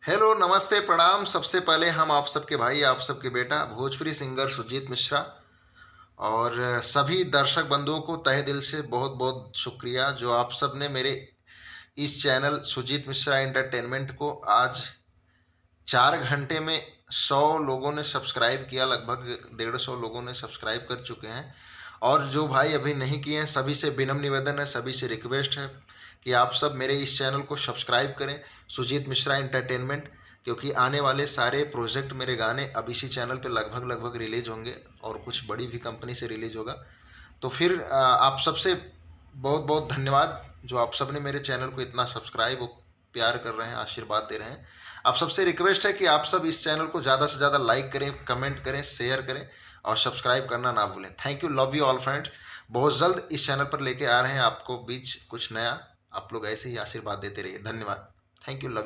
Hello, नमस्ते, प्रणाम। सबसे पहले हम आप सबके भाई, आप सबके बेटा, भोजपुरी सिंगर सुजीत मिश्रा और सभी दर्शक बंधुओं को तहे दिल से बहुत-बहुत शुक्रिया जो आप सब ने मेरे इस चैनल सुजीत मिश्रा एंटरटेनमेंट को आज 4 घंटे में 100 लोगों ने सब्सक्राइब किया, लगभग 150 लोगों ने सब्सक्राइब कर चुके हैं। और जो भाई अभी नहीं किए हैं, सभी से विनम्र निवेदन है, सभी से रिक्वेस्ट है कि आप सब मेरे इस चैनल को सब्सक्राइब करें, सुजीत मिश्रा एंटरटेनमेंट, क्योंकि आने वाले सारे प्रोजेक्ट, मेरे गाने अब इसी चैनल पे लगभग रिलीज होंगे और कुछ बड़ी भी कंपनी से रिलीज होगा। तो फिर आप सबसे बहुत-बहुत धन्यवाद जो आप सब ने मेरे चैनल को इतना सब्सक्राइब और प्यार कर रहे हैं, आशीर्वाद दे रहे हैं। आप सबसे रिक्वेस्ट है कि आप सब इस चैनल को ज़्यादा से ज़्यादा लाइक करें, कमेंट करें, शेयर करें और सब्सक्राइब करना ना भूलें। Thank you, love you all friends. बहुत जल्द इस चैनल पर लेके आ रहे हैं आपको बीच कुछ नया। आप लोग ऐसे ही आशीर्वाद देते रहिए। धन्यवाद। Thank you, love